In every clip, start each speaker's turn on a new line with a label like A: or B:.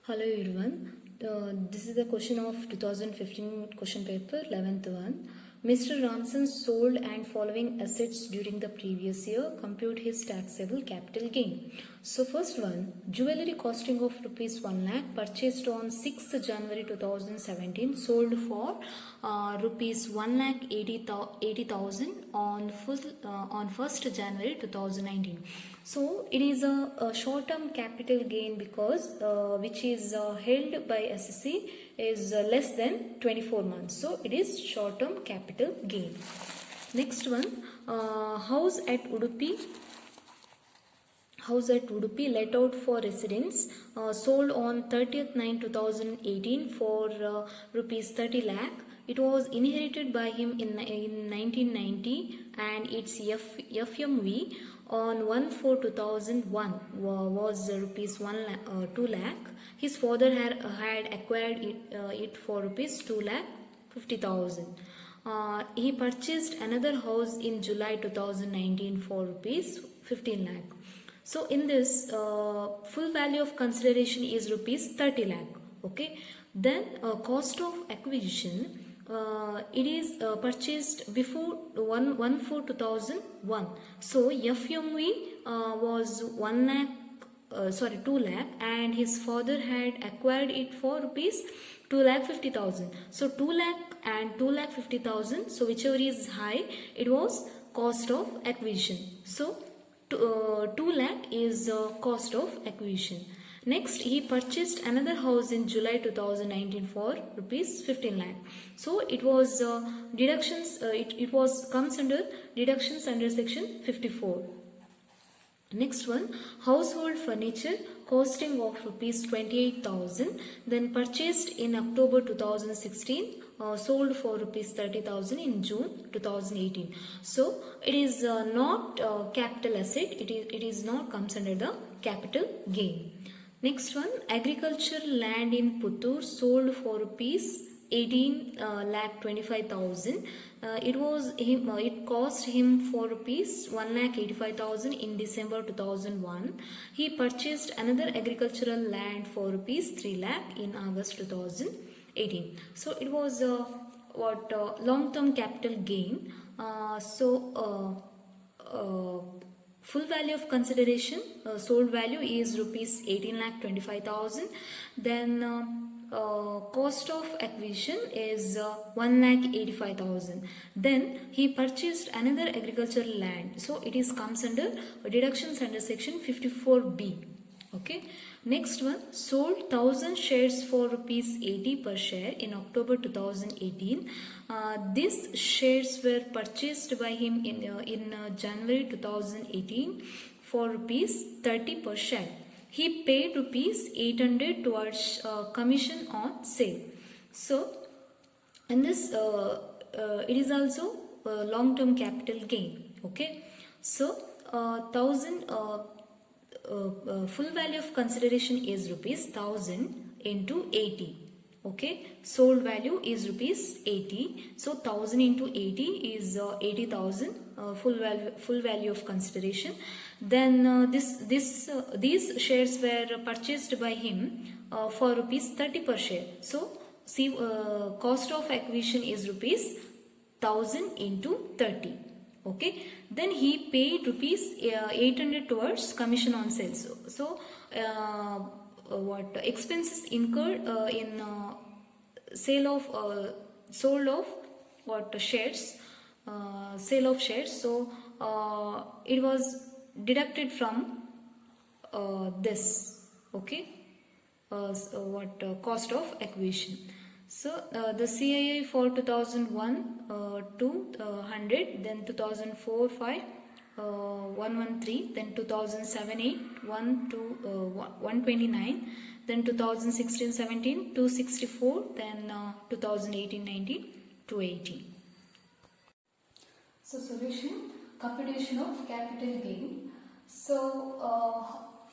A: Hello everyone. This is the question of 2015 question paper 11th one. Mr. Ramson sold and following assets during the previous year. Compute his taxable capital gain. So first one, jewelry costing of rupees 1 lakh purchased on 6th January 2017 sold for rupees 1 lakh 80,000 on 1st January 2019. So it is a short-term capital gain because which is held by SSC is less than 24 months. So it is short-term capital gain. Next one, house at Udupi let out for residents sold on 30th 9 2018 for rupees 30 lakh. It was inherited by him in 1990 and its FMV on 1/4/2001 was rupees 2 lakh. His father had acquired it for rupees 2 lakh 50,000. He purchased another house in July 2019 for rupees 15 lakh. So in this full value of consideration is rupees 30 lakh. Okay. Then cost of acquisition. It is purchased before 1/4/2001. So FMV was 2 lakh and his father had acquired it for rupees 2 lakh 50,000. So 2 lakh and 2 lakh 50,000. So whichever is high, it was cost of acquisition. So 2 lakh is cost of acquisition. Next, he purchased another house in July 2019 for rupees 15 lakh. So it was deductions. It was comes under deductions under section 54. Next one, household furniture costing of rupees 28,000. Then purchased in October 2016. Sold for rupees 30,000 in June 2018. So it is not capital asset. It is not comes under the capital gain. Next one, agriculture land in Puttur sold for rupees 18 lakh 25,000. It cost him for rupees 1 lakh 85,000 in December 2001. He purchased another agricultural land for rupees 3 lakh in August 2018. So it was long-term capital gain. Full value of consideration sold value is rupees 18 lakh 25,000. Then cost of acquisition is 1 lakh 85,000. Then he purchased another agricultural land. So it is comes under deductions under section 54B. Okay. Next one, sold 1,000 shares for rupees 80 per share in October 2018. These shares were purchased by him in January 2018 for rupees 30 per share. He paid rupees 800 towards commission on sale. So, in this, it is also long-term capital gain. Okay. So, 1,000. Full value of consideration is rupees 1,000 into 80. Okay, sold value is rupees 80. So 1,000 into 80 is 80,000. Full value of consideration. Then these shares were purchased by him for rupees 30 per share. So see, cost of acquisition is rupees 1,000 into 30. Okay, then he paid rupees 800 towards commission on sales. So what expenses incurred in sale of sold of what shares, sale of shares. So it was deducted from this. Okay, cost of acquisition. So the CII for 2001 to 100, then 2004 5 113, then 2007 8 1 to 129, then 2016 17 264, then 2018 19 280. So solution, computation of capital gain. So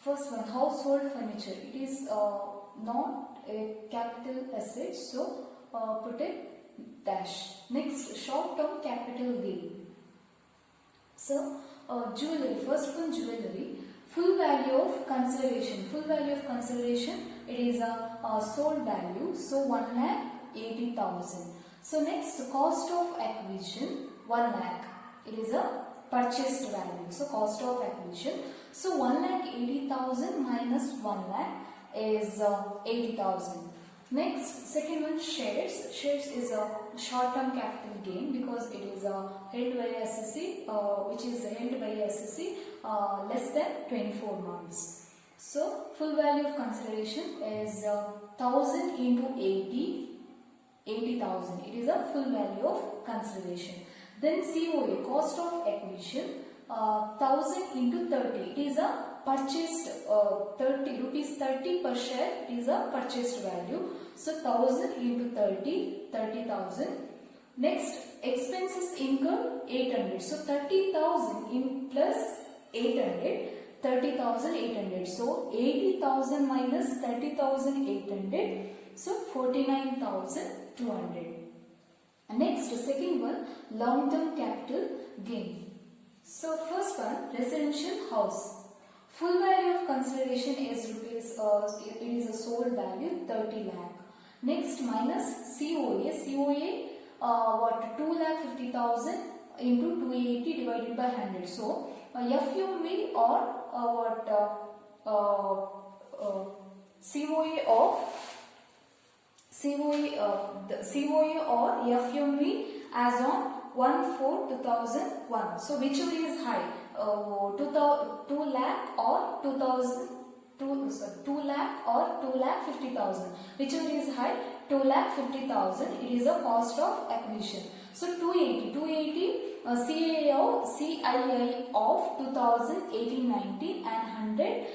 A: first one, household furniture. It is not a capital asset, so put a dash. Next, short-term capital gain. So jewelry, first one, jewelry. Full value of consideration it is a sold value, so 1,80,000. So next, cost of acquisition 1 lakh, it is a purchased value, so cost of acquisition. So 1,80,000 minus 1 lakh is 80,000. Next, second one, shares. Shares is a short-term capital gain because it is held by SSC, which is held by SSC less than 24 months. So full value of consideration is 1,000 into 80,000. It is a full value of consideration. Then COA, cost of acquisition, 1,000 into 30. It is a purchased rupees 30 per share. It is a purchased value. So 1,000 into 30,000. Next, expenses incurred 800. So 30,000 in plus 800, 30,800. So 80,000 minus 30,800. So 49,200. Next, second one, long-term capital gain. So first one, residential house. Full value of consideration is rupees, it is a sold value 30 lakh. Next, minus COA. COA, 2,50,000 into 280 divided by 100. So FUV or COA or FUV as on 1/4/2001. So whichever is high, 2 lakh or 2 lakh or 2,50,000. Whichever is high, 2,50,000. It is a cost of acquisition. So 280 CII of 2018-19 and 100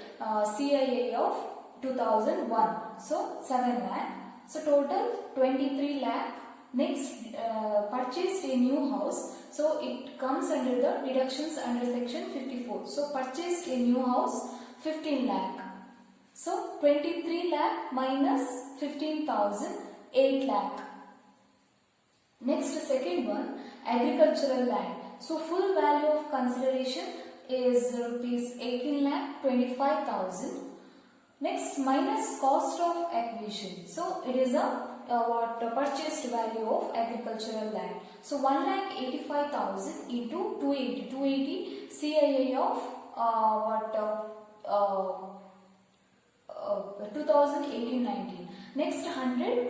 A: CII of 2001. So 7 lakh. So total 23 lakh. Next, purchased a new house. So it comes under the deductions under section 54. So purchased a new house 15 lakh. So 23 lakh minus 15,000, 8 lakh. Next, second one, agricultural land. So full value of consideration is rupees 18 lakh 25,000. Next, minus cost of acquisition. So it is a purchased value of agricultural land. So 1,85,000 into 280 CII of 2018-19. Next, 100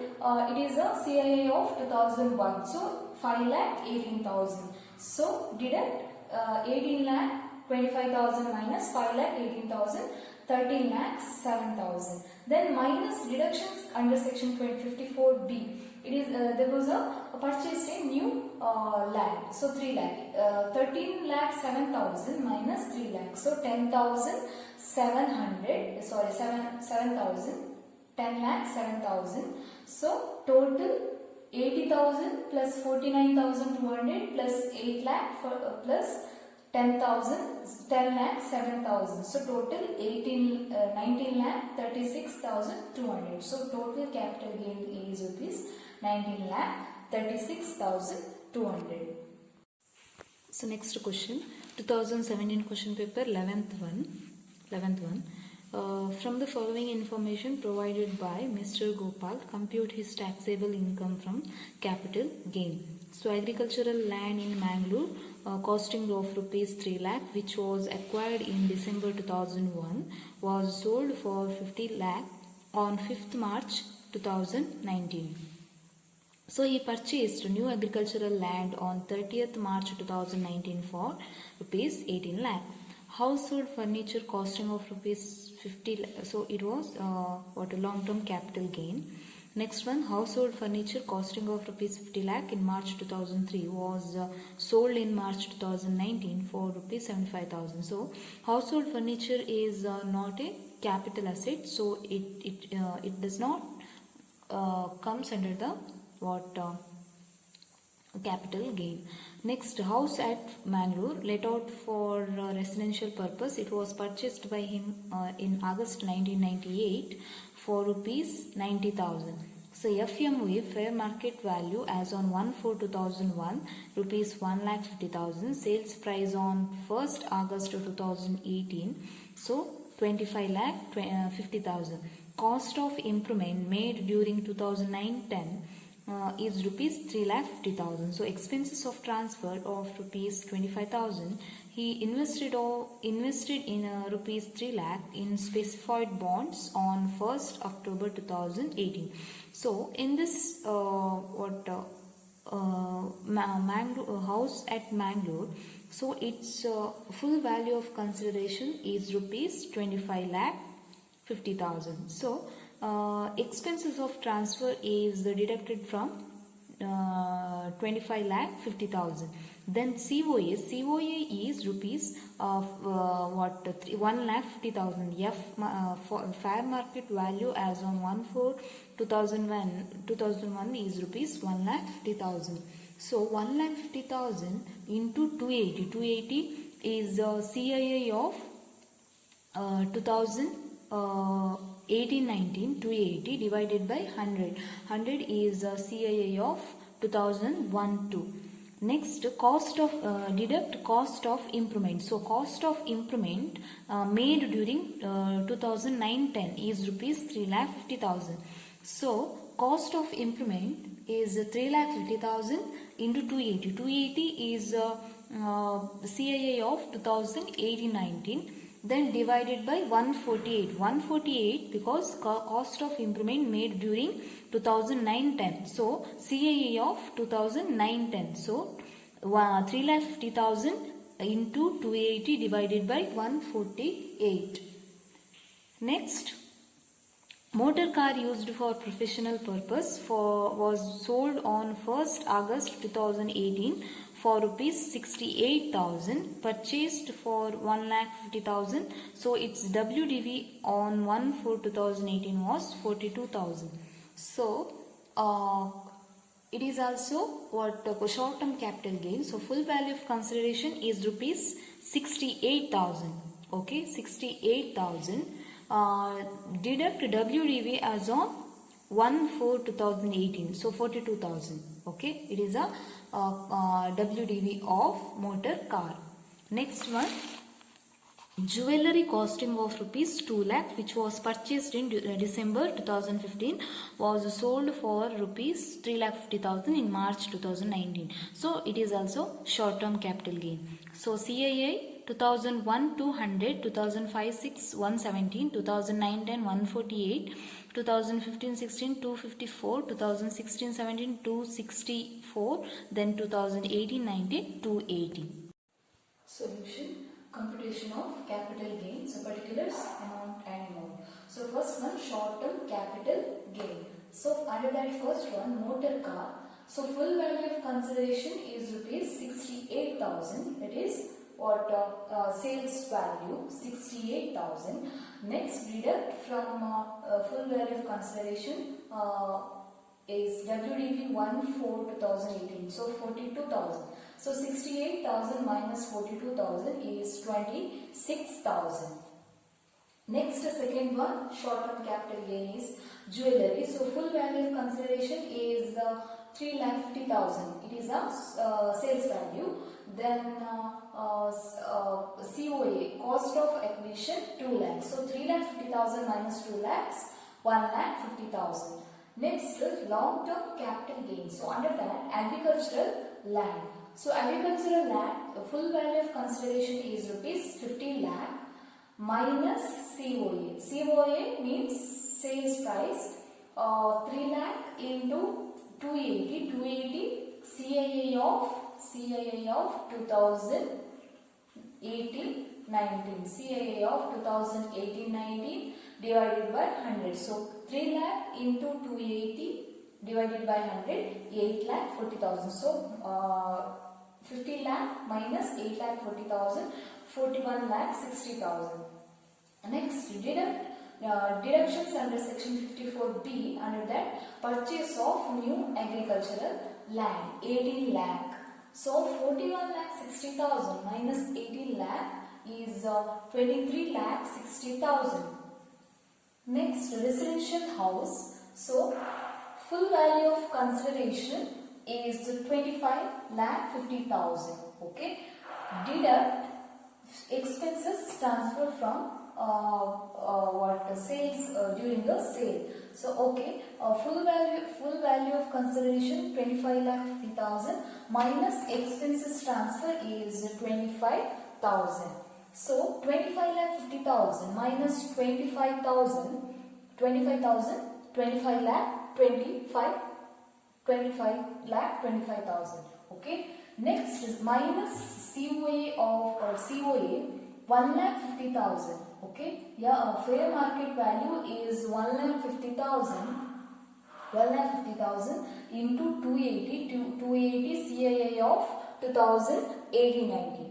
A: it is a CII of 2001. So 5,18,000. So deduct 18,25,000 minus 5,18,000. 13,07,000. Then minus deductions under section 54B. It is there was a purchase a new land. So 3 lakh. 13,07,000 minus 3 lakh. So 10,700. Sorry, 7,000. 10,07,000. So total 80,000 plus 49,200 plus 8 lakh plus 10,07,000. So total 19,36,200. So total capital gain is rupees 19,36,200. So next question, 2017 question paper, 11th one. From the following information provided by Mr. Gopal, compute his taxable income from capital gain. So agricultural land in Mangalore costing of rupees 3 lakh, which was acquired in December 2001, was sold for 50 lakh on 5th March 2019. So he purchased new agricultural land on 30th March 2019 for rupees 18 lakh. Household furniture costing of rupees 50 lakh. So it was a long-term capital gain. Next one, household furniture costing of rupees 50 lakh in March 2003 was sold in March 2019 for rupees 75,000. So household furniture is not a capital asset, so it does not comes under the capital gain. Next, house at Mangalore let out for residential purpose. It was purchased by him in August 1998 for rupees 90,000. So FMV, fair market value as on 1/4/2001, rupees 1,50,000. Sales price on 1st August 2018. So 25 lakh 50,000. Cost of improvement made during 2009-10 is rupees 3 lakh 50,000. So expenses of transfer of rupees 25,000. He invested in rupees 3 lakh in specified bonds on 1st October 2018. So in this house at Mangalore, so its full value of consideration is rupees 25 lakh 50,000. So expenses of transfer is deducted from 25 lakh 50,000. Then COA is rupees 1 lakh 50,000. Fair market value as on 1/4/2001 is rupees 1 lakh 50,000. So 1 lakh 50,000 into 280. 280 is CII of 2018-19. 280 divided by 100. 100 is CII of 2001-2. Next, deduct cost of improvement. So cost of improvement made during 2009-10 is rupees 3 lakh 50,000. So cost of improvement is 3 lakh 50,000 into 280. 280 is CII of 2018-19. Then divided by 148. 148 because cost of improvement made during 2009-10. So CII of 2009-10. So 3 lakh 50,000 into 280 divided by 148. Next, motor car used for professional purpose was sold on 1st August 2018 for rupees 68,000, purchased for 1 lakh 50,000. So its WDV on 1/4/2018 was 42,000. So it is also short term capital gain. So full value of consideration is rupees 68,000. Okay, 68,000. Deduct WDV as on 1/4/2018. So 42,000. Okay, it is a WDV of motor car. Next one, jewellery costing of rupees 2 lakh which was purchased in December 2015 was sold for rupees 3 lakh 50,000 in March 2019. So it is also short term capital gain. So CII 2001 200, 2005 6 117, 2009 10 148, 2015-16 254, 2016-17 264, then 2018-19 280. Solution: computation of capital gain. So particulars, amount and amount. So first one, short term capital gain. So under that first one, motor car. So full value of consideration is rupees 68,000. That is what sales value 68,000. Next, deduct from full value of consideration is WDV 1/4/2018. So 42,000. So 68,000 minus 42,000 is 26,000. Next, second one, short term capital gain is jewellery. So full value of consideration is 3 lakh 50,000. It is a sales value. Then COA, cost of acquisition 2 lakhs. So 3 lakh 50,000 minus 2 lakhs, 1 lakh 50,000. Next, long term capital gain. So under that, agricultural land. So agricultural land, the full value of consideration is rupees 50 lakh minus COA. COA means sales price. 3 lakh into 280. 280 CII of 2018-19. CII of 2018-19 divided by 100. So 3 lakh into 280 divided by 100, 8 lakh 40,000. So 50 lakh minus 8 lakh 40,000, 41 lakh 60,000. Next, deductions under section 54B. Under that, purchase of new agricultural land 18 lakh. So 41 lakh 60,000 minus 18 lakh is 23 lakh 60,000. Next, residential house. So full value of consideration is 25 lakh 50,000. Okay. Deduct expenses transfer from sales during the sale. So okay, full value of consideration 25,50,000 minus expenses transfer is 25,000. So 25,50,000 minus 25,000, 25 lakh 25,000. Okay. Next is minus COA of COA 1,50,000. Okay. Yeah, fair market value is 1,50,000 into 280 CII of 2018-19.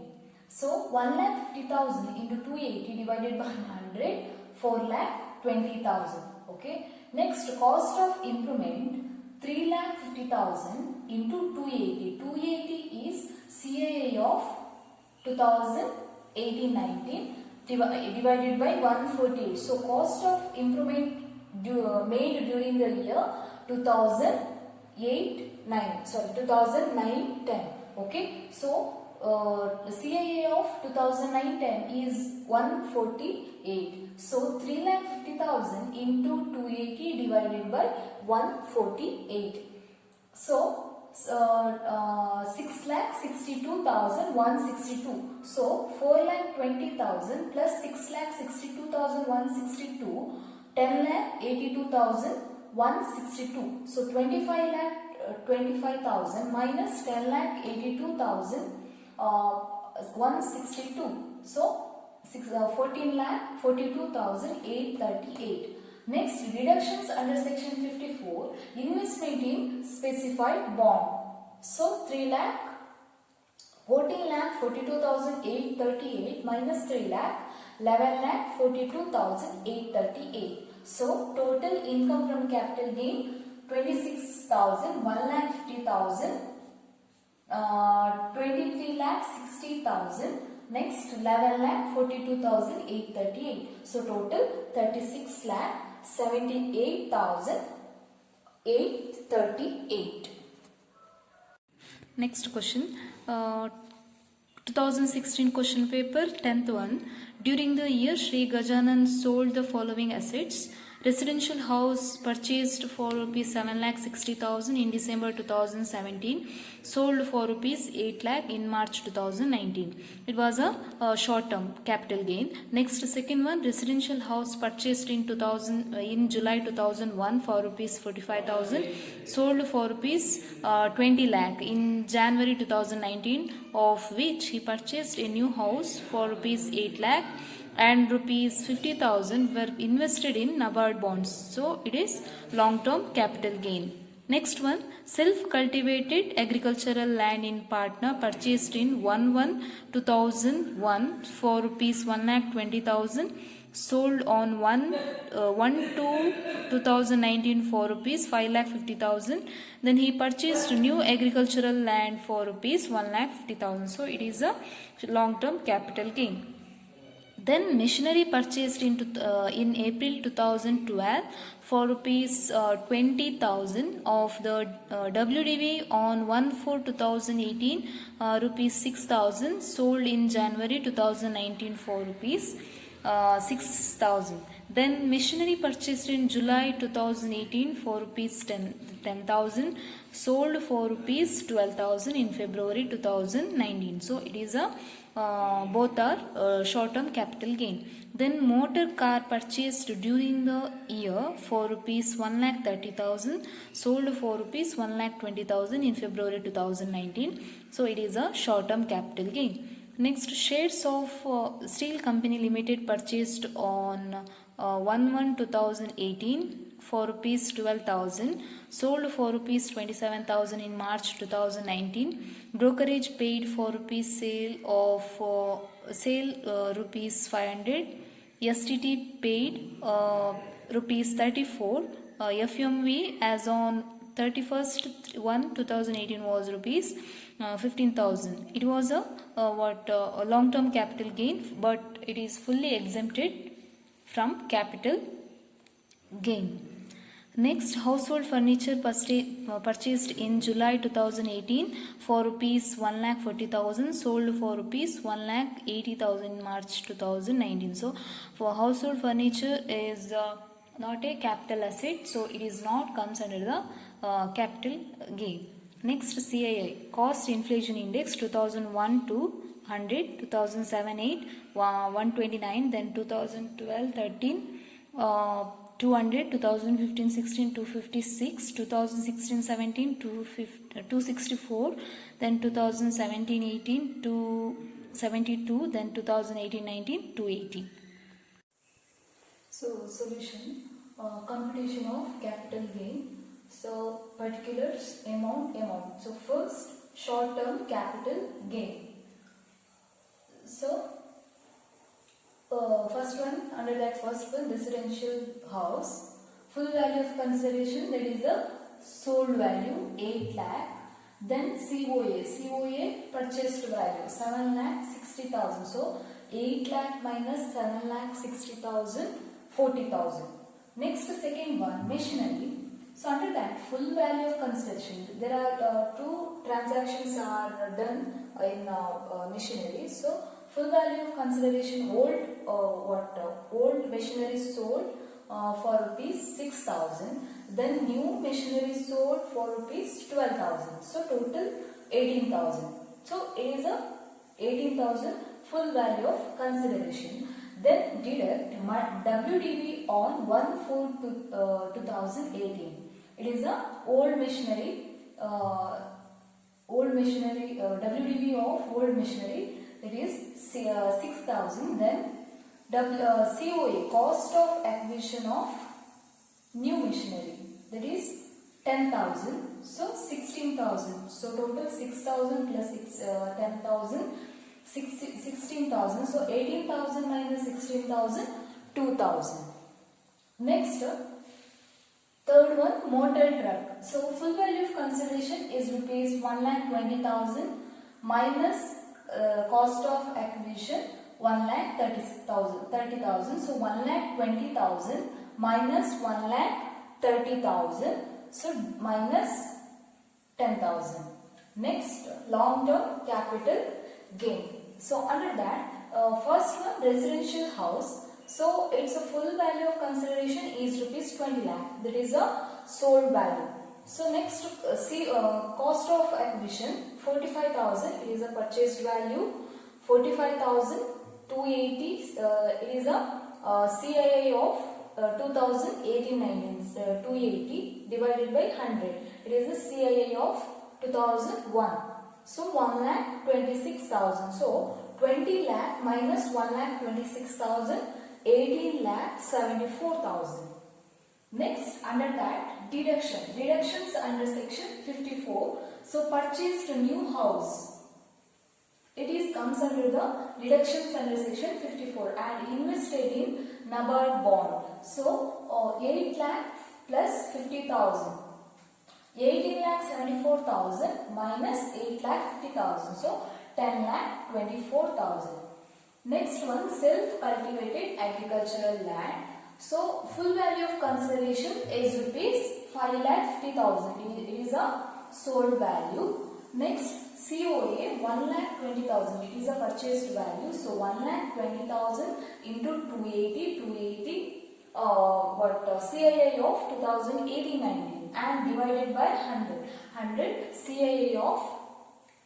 A: So 1,50,000 into 280 divided by 100, 4,20,000. Okay. Next, cost of improvement 3,50,000 into 280. 280 is CII of 2018-19 divided by 148. So cost of improvement made during the year 2009-10. Okay. So CII of 2009-10 is 148. So 3,50,000 into 280 divided by 148. So 6,62,162. So 4,20,000 plus 6,62,162, 10,82,162. So 25,000 minus 10,82,162. So 14,42,838. Next, deductions under section 54, investment in specified bond. So 14,42,838 minus 11,42,838. So total income from capital gain 26,000, 1,50,000, 23,60,000. Next 11,42,838. So total 36,78,838. Next question, 2016 question paper, 10th one. During the year, Sri Gajanan sold the following assets. Residential house purchased for rupees 7,60,000 in December 2017, sold for rupees 8 lakh in March 2019. It was a short-term capital gain. Next, second one, residential house purchased in July 2001 for rupees 45,000, sold for rupees 20 lakh in January 2019, of which he purchased a new house for rupees 8 lakh. And rupees 50,000 were invested in NABARD bonds. So it is long-term capital gain. Next one, self-cultivated agricultural land in Patna purchased in 1/1/2001 for rupees 1,20,000, sold on 1/2/2019 for rupees 5,50,000. Then he purchased new agricultural land for rupees 1,50,000. So it is a long-term capital gain. Then machinery purchased in April 2012 for rupees 20,000 of the WDV on 1/4/2018 rupees 6,000, sold in January 2019 for rupees 6,000. Then machinery purchased in July 2018 for rupees 10,000, sold for rupees 12,000 in February 2019. So it is a both are short-term capital gain. Then motor car purchased during the year for rupees 1,30,000, sold for rupees 1,20,000 in February 2019. So it is a short-term capital gain. Next, shares of Steel Company Limited purchased on 1/1/2018 for rupees 12,000, sold for rupees 27,000 in March 2019. Brokerage paid for rupees sale rupees 500. STT paid rupees 34. FMV as on 31/1/2018 was rupees 15,000. It was a long-term capital gain, but it is fully exempted from capital gain. Next, household furniture purchased in July 2018 for rupees 1,40,000, sold for rupees 1,80,000 in March 2019. So, for household furniture is not a capital asset, so it is not comes under the capital gain. Next, CII, Cost Inflation Index 2001 to 100, 2007-8, 129, then 2012-13, 200, 2015-16, 256, 2016-17, 264, then 2017-18, 272, then 2018-19, 280. So, solution, computation of capital gain. So, particulars, amount. So, first, short-term capital gain. So, first one, under that first one, residential house, full value of consideration, that is the sold value 8 lakh. Then COA purchased value 7,60,000. So 8 lakh minus 7,60,000, 40,000. Next, second one, machinery. So under that full value of consideration, there are two transactions are done in machinery. So full value of consideration, old machinery sold for rupees 6,000. Then new machinery sold for rupees 12,000. So total 18,000. So it is a 18,000 full value of consideration. Then deduct WDV on 1/4/2018. It is a old machinery. WDV of old machinery, that is 6,000. Then COA, cost of acquisition of new machinery, that is 10,000. So 16,000. So total 6,000 plus 10,000, 16,000. So 18,000 minus 16,000, 2,000. Next, third one, motor truck. So full value of consideration is rupees 1,20,000 minus cost of acquisition 1,30,000. So 1,20,000 minus 1,30,000. So minus 10,000. Next, long-term capital gain. So under that, first one, residential house. So its a full value of consideration is rupees 20 lakh. That is a sold value. So next, cost of acquisition 45,000. It is a purchased value. 45,000, 280. It is a CII of 2018-19. 280 divided by 100. It is a CII of 2001. So 1,26,000. So 20 lakh minus 1,26,000, 18 lakh 74,000. Next, under that, deduction. Deductions under section 54. So purchased a new house. It is comes under the deductions under section 54 and invested in NABARD bond. So 8 lakh plus 50,000. 18 lakh 74,000 minus 8 lakh 50,000. So 10 lakh 24,000. Next one, self-cultivated agricultural land. So full value of consideration is rupees 5,50,000. It is a sold value. Next, COA 1,20,000. It is a purchased value. So 1,20,000 into 280. CII of 2018-19 and divided by 100. 100 CII of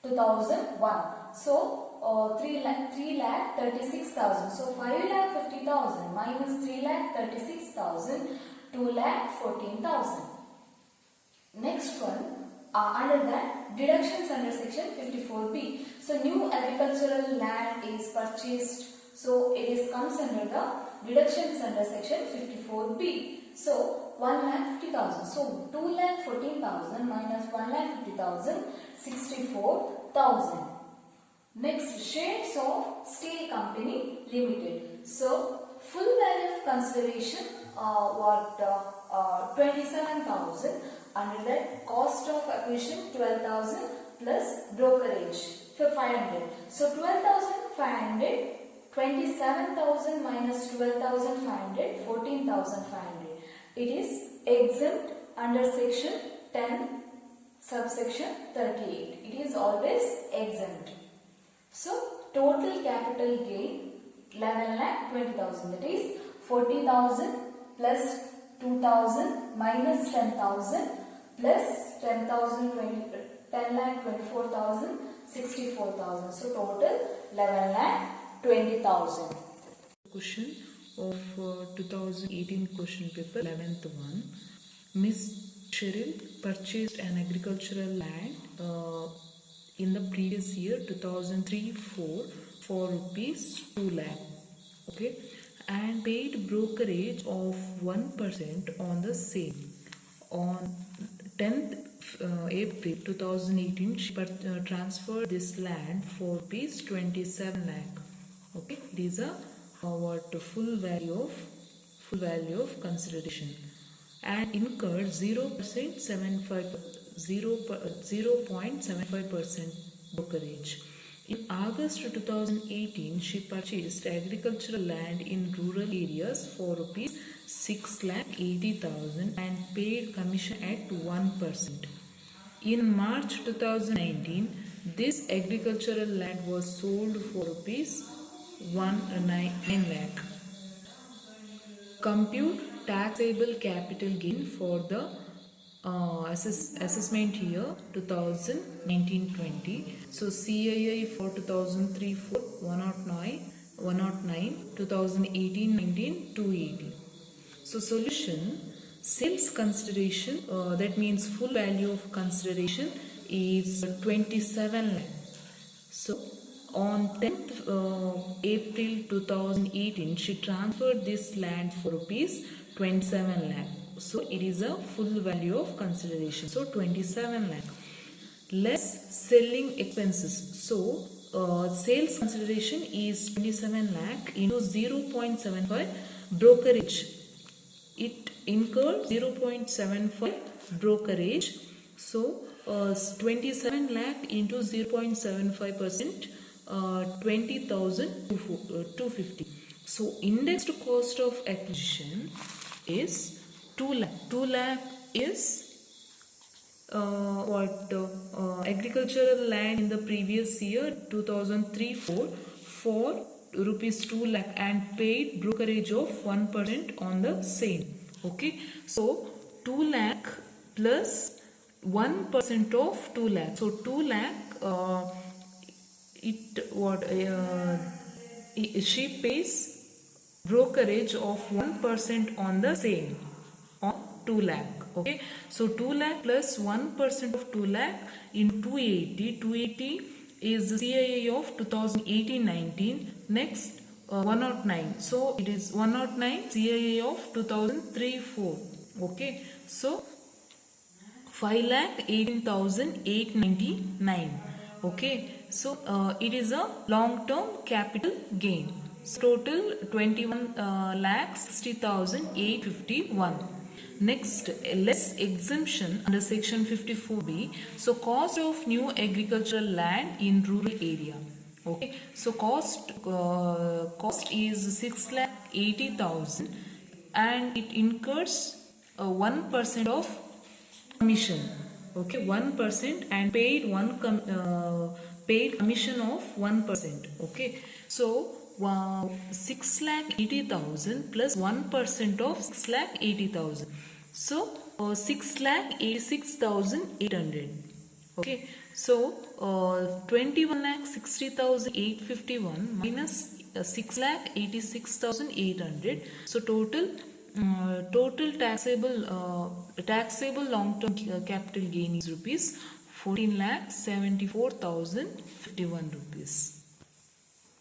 A: 2001. So 3,36,000. So 5,50,000 minus 3,36,000, 2,14,000. Next one, under that, deductions under section 54B. So new agricultural land is purchased. So it is comes under the deductions under section 54B. So 1,50,000. So 2,14,000 minus 1,50,000, 64,000. Next, shares of Steel Company Limited. So full value of consideration 27,000. Under that, cost of acquisition 12,000 plus brokerage for 500. So 12,500, 27,000 minus 12,500, 14,500. It is exempt under section 10 subsection 38. It is always exempt. So total capital gain 11,20,000, that is 40,000 plus 2,000 minus 10,000 plus 10,24,000 64,000. So total 11,20,000.
B: Question of 2018 question paper 11th one. Miss Cheryl purchased an agricultural land in the previous year 2003-4 for rupees 2 lakh, okay, and paid brokerage of 1% on the same. On 10th April 2018 she transferred this land for rupees 27 lakh, okay. These are what full value of consideration, and incurred 0.75% brokerage. In August 2018, she purchased agricultural land in rural areas for rupees 6,80,000 and paid commission at 1%. In March 2019, this agricultural land was sold for rupees 1.9 lakh. Compute taxable capital gain for the assessment year 2019-20. So CII for 2003-4 109, 2018-19 280. So solution: sales consideration, that means full value of consideration is 27 lakh. So on 10th April 2018 she transferred this land for rupees 27 lakh. So it is a full value of consideration. So 27 lakh less selling expenses. So sales consideration is 27 lakh into 0.75 brokerage. It incurred 0.75 brokerage. So 27 lakh into 0.75%, 20,250. So indexed cost of acquisition is 2 lakh. 2 lakh is agricultural land in the previous year 2003-4 for rupees 2 lakh and paid brokerage of 1% on the same. Okay, so 2 lakh plus 1% of 2 lakh. So 2 lakh she pays brokerage of 1% on the same on 2 lakh. Okay, so 2 lakh plus 1% of 2 lakh in 280. 280 is the CII of 2018-19. Next 109. So it is 109 CII of 2003-4. Okay, so 5,18,899. Okay, so it is a long-term capital gain. So total 21,60,851. Next, less exemption under section 54B. So cost of new agricultural land in rural area. Okay, so cost is 6,80,000 and it incurs 1% of commission. Okay, 1% and paid paid commission of 1%. Okay, so 6,80,000 plus 1% of 6,80,000. So 6,86,800. Okay, so 21,60,851 minus 6,86,800. So total taxable long-term capital gain is rupees 14,74,051 rupees.